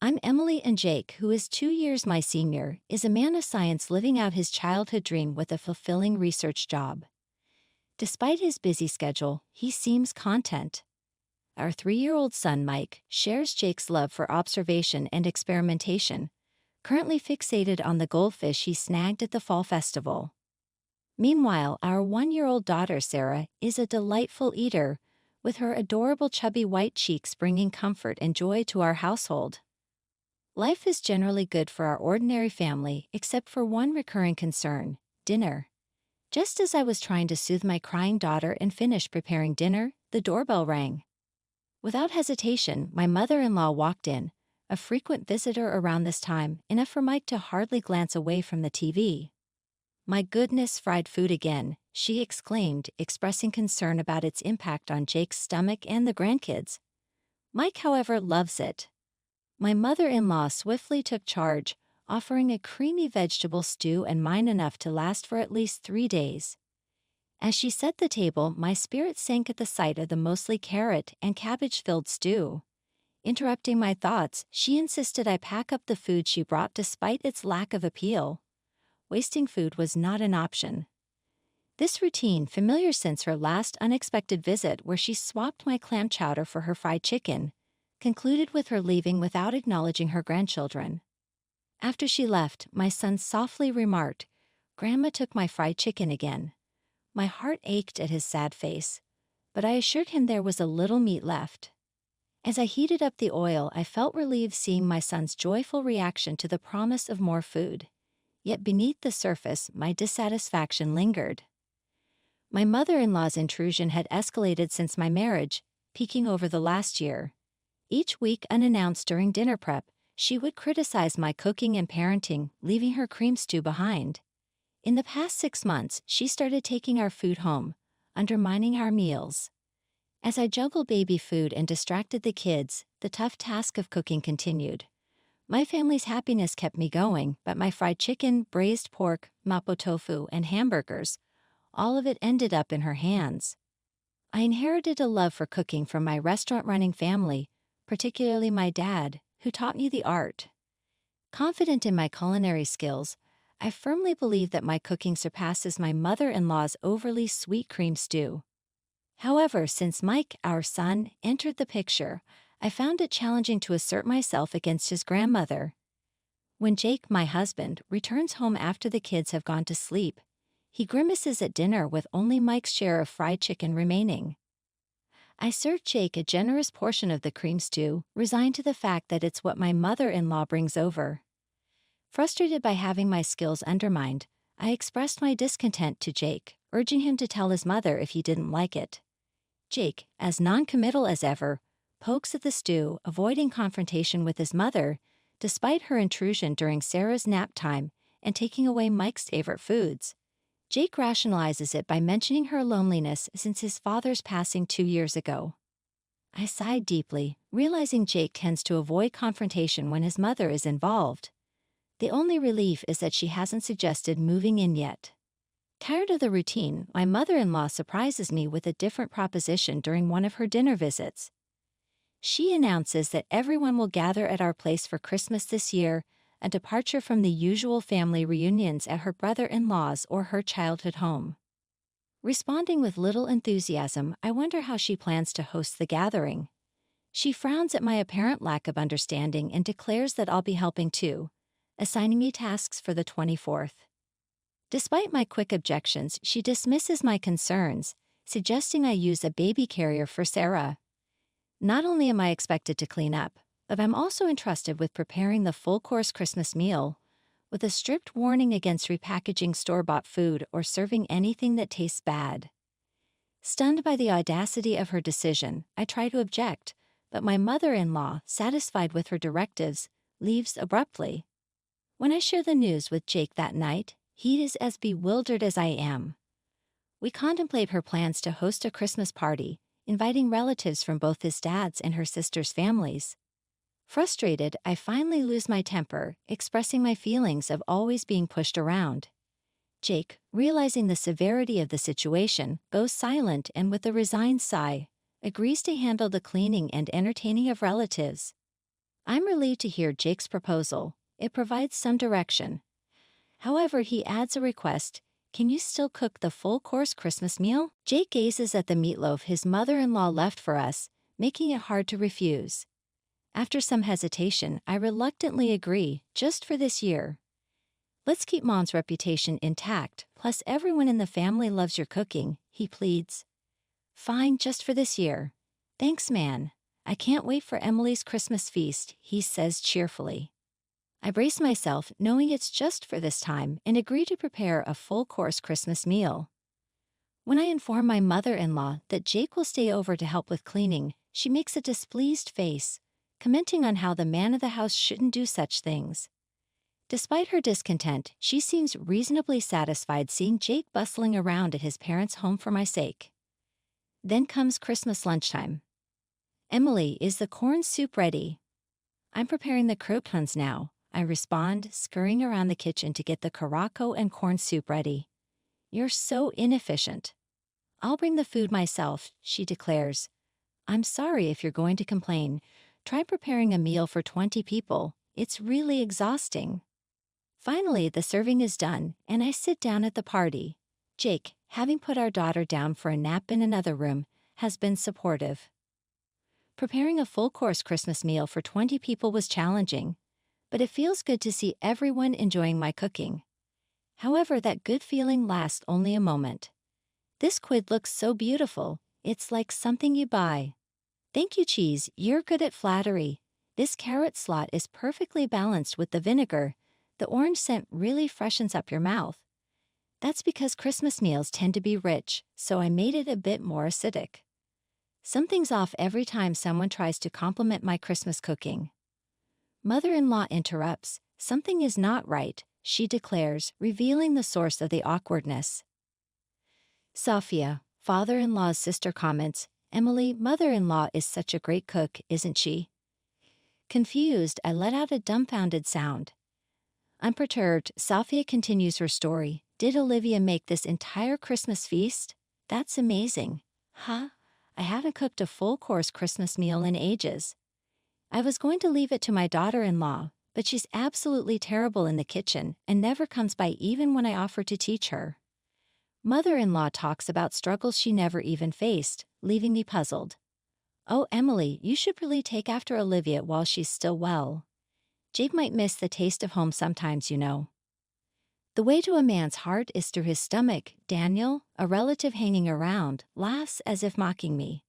I'm Emily, and Jake, who is 2 years my senior, is a man of science living out his childhood dream with a fulfilling research job. Despite his busy schedule, he seems content. Our 3-year-old son, Mike, shares Jake's love for observation and experimentation, currently fixated on the goldfish he snagged at the fall festival. Meanwhile, our 1-year-old daughter, Sarah, is a delightful eater, with her adorable chubby white cheeks bringing comfort and joy to our household. Life is generally good for our ordinary family, except for one recurring concern: dinner. Just as I was trying to soothe my crying daughter and finish preparing dinner, the doorbell rang. Without hesitation, my mother-in-law walked in, a frequent visitor around this time, enough for Mike to hardly glance away from the TV. "My goodness, fried food again," she exclaimed, expressing concern about its impact on Jake's stomach and the grandkids. Mike, however, loves it. My mother-in-law swiftly took charge, offering a creamy vegetable stew and mine enough to last for at least 3 days. As she set the table, my spirit sank at the sight of the mostly carrot and cabbage-filled stew. Interrupting my thoughts, she insisted I pack up the food she brought despite its lack of appeal. Wasting food was not an option. This routine, familiar since her last unexpected visit where she swapped my clam chowder for her fried chicken, concluded with her leaving without acknowledging her grandchildren. After she left, my son softly remarked, "Grandma took my fried chicken again." My heart ached at his sad face, but I assured him there was a little meat left. As I heated up the oil, I felt relieved seeing my son's joyful reaction to the promise of more food. Yet beneath the surface, my dissatisfaction lingered. My mother-in-law's intrusion had escalated since my marriage, peaking over the last year. Each week, unannounced during dinner prep, she would criticize my cooking and parenting, leaving her cream stew behind. In the past 6 months, she started taking our food home, undermining our meals. As I juggled baby food and distracted the kids, the tough task of cooking continued. My family's happiness kept me going, but my fried chicken, braised pork, mapo tofu, and hamburgers, all of it ended up in her hands. I inherited a love for cooking from my restaurant-running family, particularly my dad, who taught me the art. Confident in my culinary skills, I firmly believe that my cooking surpasses my mother-in-law's overly sweet cream stew. However, since Mike, our son, entered the picture, I found it challenging to assert myself against his grandmother. When Jake, my husband, returns home after the kids have gone to sleep, he grimaces at dinner with only Mike's share of fried chicken remaining. I served Jake a generous portion of the cream stew, resigned to the fact that it's what my mother-in-law brings over. Frustrated by having my skills undermined, I expressed my discontent to Jake, urging him to tell his mother if he didn't like it. Jake, as non-committal as ever, pokes at the stew, avoiding confrontation with his mother, despite her intrusion during Sarah's nap time and taking away Mike's favorite foods. Jake rationalizes it by mentioning her loneliness since his father's passing 2 years ago. I sighed deeply, realizing Jake tends to avoid confrontation when his mother is involved. The only relief is that she hasn't suggested moving in yet. Tired of the routine, my mother-in-law surprises me with a different proposition during one of her dinner visits. She announces that everyone will gather at our place for Christmas this year, a departure from the usual family reunions at her brother-in-law's or her childhood home. Responding with little enthusiasm, I wonder how she plans to host the gathering. She frowns at my apparent lack of understanding and declares that I'll be helping too, assigning me tasks for the 24th. Despite my quick objections, she dismisses my concerns, suggesting I use a baby carrier for Sarah. Not only am I expected to clean up, but I'm also entrusted with preparing the full-course Christmas meal, with a strict warning against repackaging store-bought food or serving anything that tastes bad. Stunned by the audacity of her decision, I try to object, but my mother-in-law, satisfied with her directives, leaves abruptly. When I share the news with Jake that night, he is as bewildered as I am. We contemplate her plans to host a Christmas party, inviting relatives from both his dad's and her sister's families. Frustrated, I finally lose my temper, expressing my feelings of always being pushed around. Jake, realizing the severity of the situation, goes silent and with a resigned sigh, agrees to handle the cleaning and entertaining of relatives. I'm relieved to hear Jake's proposal. It provides some direction. However, he adds a request. Can you still cook the full-course Christmas meal? Jake gazes at the meatloaf his mother-in-law left for us, making it hard to refuse. After some hesitation, I reluctantly agree, just for this year. Let's keep Mom's reputation intact, plus everyone in the family loves your cooking, he pleads. Fine, just for this year. Thanks, man. I can't wait for Emily's Christmas feast, he says cheerfully. I brace myself, knowing it's just for this time, and agree to prepare a full-course Christmas meal. When I inform my mother-in-law that Jake will stay over to help with cleaning, she makes a displeased face, commenting on how the man of the house shouldn't do such things. Despite her discontent, she seems reasonably satisfied seeing Jake bustling around at his parents' home for my sake. Then comes Christmas lunchtime. Emily, is the corn soup ready? I'm preparing the croutons now, I respond, scurrying around the kitchen to get the caraco and corn soup ready. You're so inefficient. I'll bring the food myself, she declares. I'm sorry if you're going to complain. Try preparing a meal for 20 people. It's really exhausting. Finally, the serving is done, and I sit down at the party. Jake, having put our daughter down for a nap in another room, has been supportive. Preparing a full-course Christmas meal for 20 people was challenging, but it feels good to see everyone enjoying my cooking. However, that good feeling lasts only a moment. This quid looks so beautiful, it's like something you buy. Thank you, cheese, you're good at flattery. This carrot slot is perfectly balanced with the vinegar. The orange scent really freshens up your mouth. That's because Christmas meals tend to be rich, so I made it a bit more acidic. Something's off every time someone tries to compliment my Christmas cooking. Mother-in-law interrupts. Something is not right, she declares, revealing the source of the awkwardness. Sophia, father-in-law's sister, comments, Emily, mother-in-law is such a great cook, isn't she? Confused, I let out a dumbfounded sound. Unperturbed, Sophia continues her story. Did Olivia make this entire Christmas feast? That's amazing. Huh? I haven't cooked a full-course Christmas meal in ages. I was going to leave it to my daughter-in-law, but she's absolutely terrible in the kitchen and never comes by even when I offer to teach her. Mother-in-law talks about struggles she never even faced, leaving me puzzled. Oh, Emily, you should really take after Olivia while she's still well. Jake might miss the taste of home sometimes, you know. The way to a man's heart is through his stomach, Daniel, a relative hanging around, laughs as if mocking me.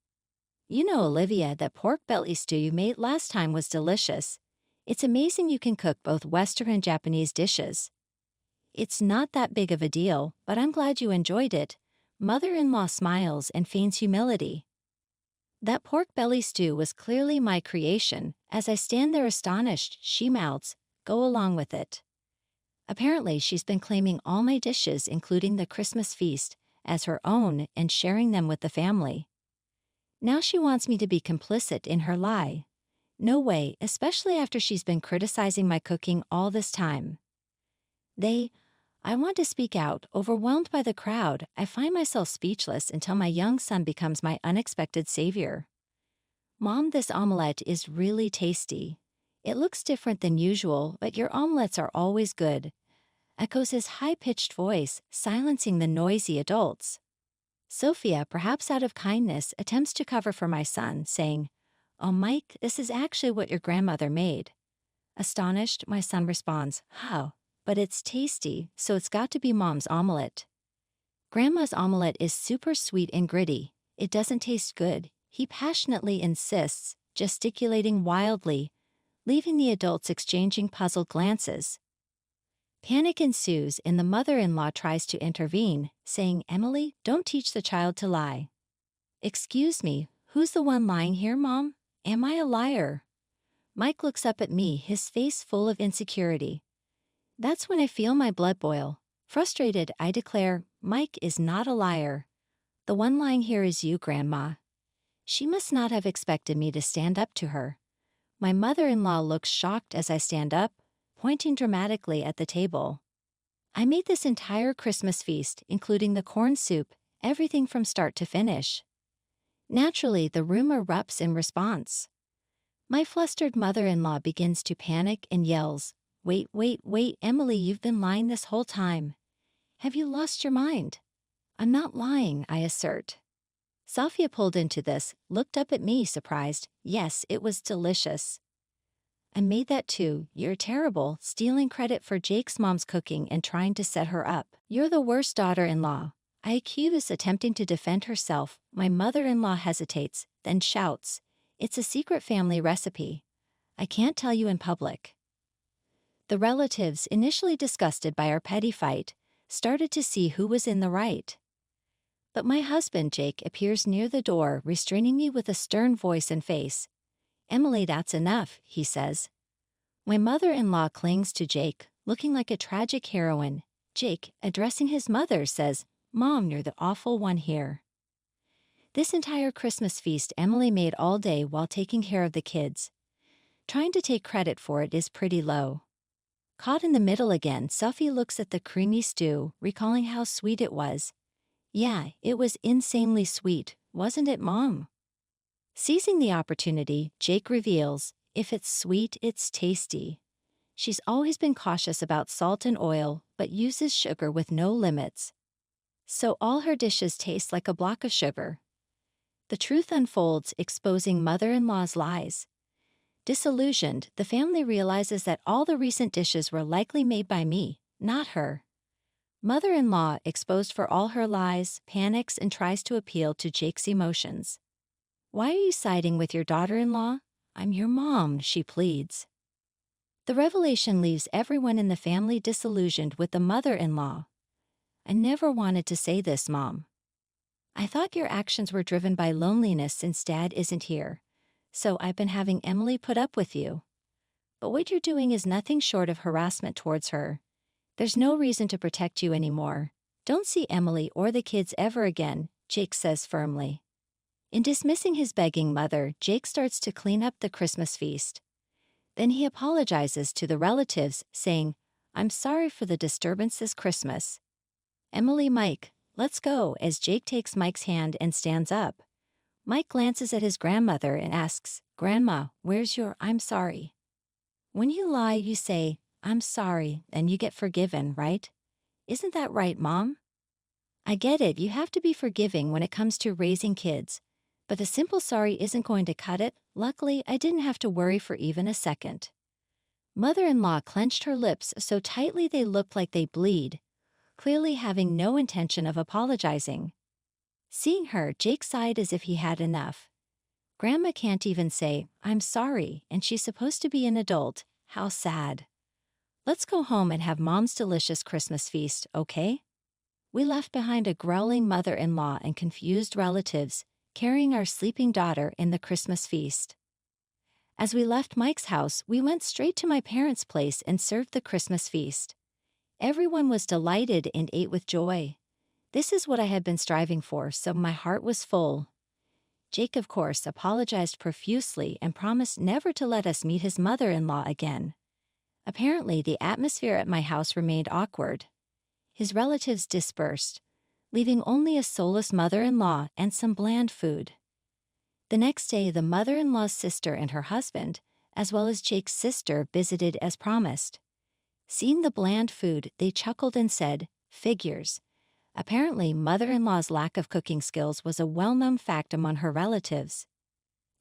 You know, Olivia, that pork belly stew you made last time was delicious. It's amazing you can cook both Western and Japanese dishes. It's not that big of a deal, but I'm glad you enjoyed it. Mother-in-law smiles and feigns humility. That pork belly stew was clearly my creation. As I stand there astonished, she mouths, go along with it. Apparently, she's been claiming all my dishes, including the Christmas feast, as her own and sharing them with the family. Now she wants me to be complicit in her lie. No way, especially after she's been criticizing my cooking all this time. I want to speak out, overwhelmed by the crowd. I find myself speechless until my young son becomes my unexpected savior. Mom, this omelette is really tasty. It looks different than usual, but your omelettes are always good, echoes his high-pitched voice, silencing the noisy adults. Sophia, perhaps out of kindness, attempts to cover for my son, saying, Oh, Mike, this is actually what your grandmother made. Astonished, my son responds, How? But it's tasty, so it's got to be Mom's omelette. Grandma's omelette is super sweet and gritty. It doesn't taste good, he passionately insists, gesticulating wildly, leaving the adults exchanging puzzled glances. Panic ensues and the mother-in-law tries to intervene, saying, Emily, don't teach the child to lie. Excuse me, who's the one lying here, Mom? Am I a liar? Mike looks up at me, his face full of insecurity. That's when I feel my blood boil. Frustrated, I declare, Mike is not a liar. The one lying here is you, Grandma. She must not have expected me to stand up to her. My mother-in-law looks shocked as I stand up, pointing dramatically at the table. I made this entire Christmas feast, including the corn soup, everything from start to finish. Naturally, the room erupts in response. My flustered mother-in-law begins to panic and yells, "Wait, wait, wait, Emily, you've been lying this whole time. Have you lost your mind?" "I'm not lying," I assert. Safia pulled into this, looked up at me surprised. "Yes, it was delicious." "I made that too. You're terrible, stealing credit for Jake's mom's cooking and trying to set her up. You're the worst daughter-in-law." I accuse, attempting to defend herself. My mother-in-law hesitates, then shouts, "It's a secret family recipe. I can't tell you in public." The relatives, initially disgusted by our petty fight, started to see who was in the right. But my husband, Jake, appears near the door, restraining me with a stern voice and face. "Emily, that's enough," he says. My mother-in-law clings to Jake, looking like a tragic heroine. Jake, addressing his mother, says, "Mom, you're the awful one here." This entire Christmas feast Emily made all day while taking care of the kids. Trying to take credit for it is pretty low. Caught in the middle again, Sophie looks at the creamy stew, recalling how sweet it was. "Yeah, it was insanely sweet, wasn't it, Mom?" Seizing the opportunity, Jake reveals, "If it's sweet, it's tasty." She's always been cautious about salt and oil, but uses sugar with no limits. So all her dishes taste like a block of sugar. The truth unfolds, exposing mother-in-law's lies. Disillusioned, the family realizes that all the recent dishes were likely made by me, not her. Mother-in-law, exposed for all her lies, panics and tries to appeal to Jake's emotions. "Why are you siding with your daughter-in-law? I'm your mom," she pleads. The revelation leaves everyone in the family disillusioned with the mother-in-law. "I never wanted to say this, Mom. I thought your actions were driven by loneliness since Dad isn't here, so I've been having Emily put up with you. But what you're doing is nothing short of harassment towards her. There's no reason to protect you anymore. Don't see Emily or the kids ever again," Jake says firmly. In dismissing his begging mother, Jake starts to clean up the Christmas feast. Then he apologizes to the relatives, saying, "I'm sorry for the disturbance this Christmas. Emily, Mike, let's go," as Jake takes Mike's hand and stands up. Mike glances at his grandmother and asks, "Grandma, where's your 'I'm sorry'?" When you lie, you say, "I'm sorry," and you get forgiven, right? Isn't that right, Mom? I get it, you have to be forgiving when it comes to raising kids. But a simple sorry isn't going to cut it. Luckily, I didn't have to worry for even a second. Mother-in-law clenched her lips so tightly they looked like they bleed, clearly having no intention of apologizing. Seeing her, Jake sighed as if he had enough. Grandma can't even say, "I'm sorry," and she's supposed to be an adult. How sad. "Let's go home and have Mom's delicious Christmas feast, okay?" We left behind a growling mother-in-law and confused relatives, carrying our sleeping daughter in the Christmas feast. As we left Mike's house, we went straight to my parents' place and served the Christmas feast. Everyone was delighted and ate with joy. This is what I had been striving for, so my heart was full. Jake, of course, apologized profusely and promised never to let us meet his mother-in-law again. Apparently, the atmosphere at my house remained awkward. His relatives dispersed, leaving only a soulless mother-in-law and some bland food. The next day, the mother-in-law's sister and her husband, as well as Jake's sister, visited as promised. Seeing the bland food, they chuckled and said, "Figures." Apparently, mother-in-law's lack of cooking skills was a well-known fact among her relatives.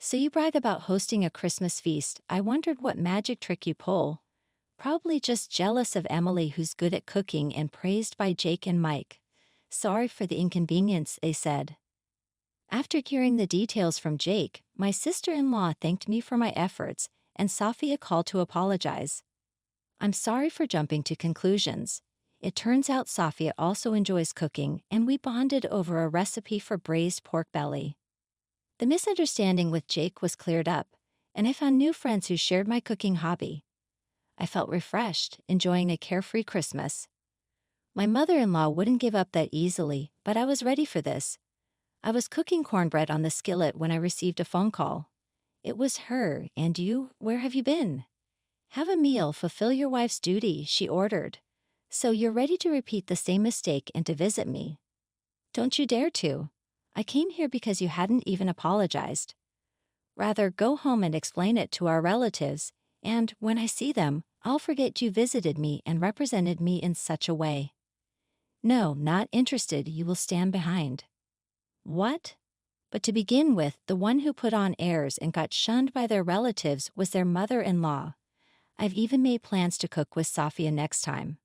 "So you brag about hosting a Christmas feast. I wondered what magic trick you pull." Probably just jealous of Emily, who's good at cooking and praised by Jake and Mike. "Sorry for the inconvenience," they said. After hearing the details from Jake, my sister-in-law thanked me for my efforts, and Safia called to apologize. "I'm sorry for jumping to conclusions. It turns out Safia also enjoys cooking, and we bonded over a recipe for braised pork belly." The misunderstanding with Jake was cleared up, and I found new friends who shared my cooking hobby. I felt refreshed, enjoying a carefree Christmas. My mother-in-law wouldn't give up that easily, but I was ready for this. I was cooking cornbread on the skillet when I received a phone call. It was her. "And you, where have you been?" "Have a meal, fulfill your wife's duty," she ordered. "So you're ready to repeat the same mistake and to visit me?" "Don't you dare to. I came here because you hadn't even apologized." Rather, go home and explain it to our relatives, and when I see them, I'll forget you visited me and represented me in such a way. No, not interested, you will stand behind. What? But to begin with, the one who put on airs and got shunned by their relatives was their mother-in-law. I've even made plans to cook with Safia next time.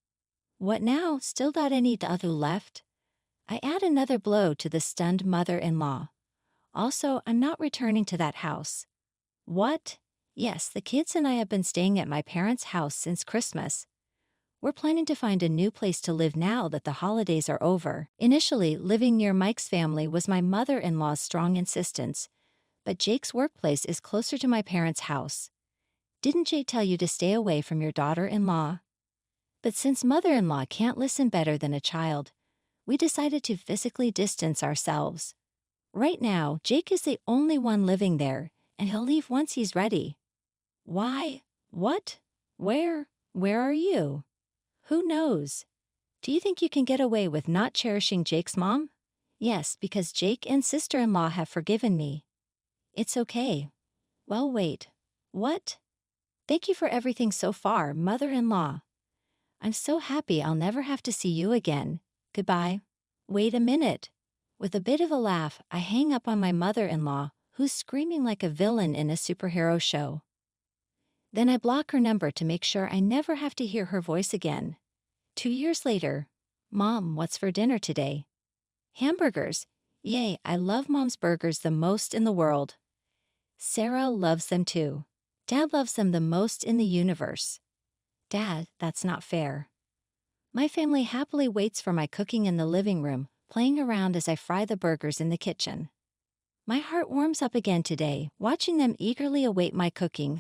What now? Still got any other left? I add another blow to the stunned mother-in-law. Also, I'm not returning to that house. What? Yes, the kids and I have been staying at my parents' house since Christmas. We're planning to find a new place to live now that the holidays are over. Initially, living near Mike's family was my mother-in-law's strong insistence, but Jake's workplace is closer to my parents' house. Didn't Jake tell you to stay away from your daughter-in-law? But since mother-in-law can't listen better than a child, we decided to physically distance ourselves. Right now, Jake is the only one living there, and he'll leave once he's ready. Why? What? Where? Where are you? Who knows? Do you think you can get away with not cherishing Jake's mom? Yes, because Jake and sister-in-law have forgiven me. It's okay. Well, wait. What? Thank you for everything so far, mother-in-law. I'm so happy I'll never have to see you again. Goodbye. Wait a minute. With a bit of a laugh, I hang up on my mother-in-law, who's screaming like a villain in a superhero show. Then I block her number to make sure I never have to hear her voice again. 2 years later. Mom, what's for dinner today? Hamburgers. Yay, I love Mom's burgers the most in the world. Sarah loves them too. Dad loves them the most in the universe. Dad, that's not fair. My family happily waits for my cooking in the living room, playing around as I fry the burgers in the kitchen. My heart warms up again today, watching them eagerly await my cooking,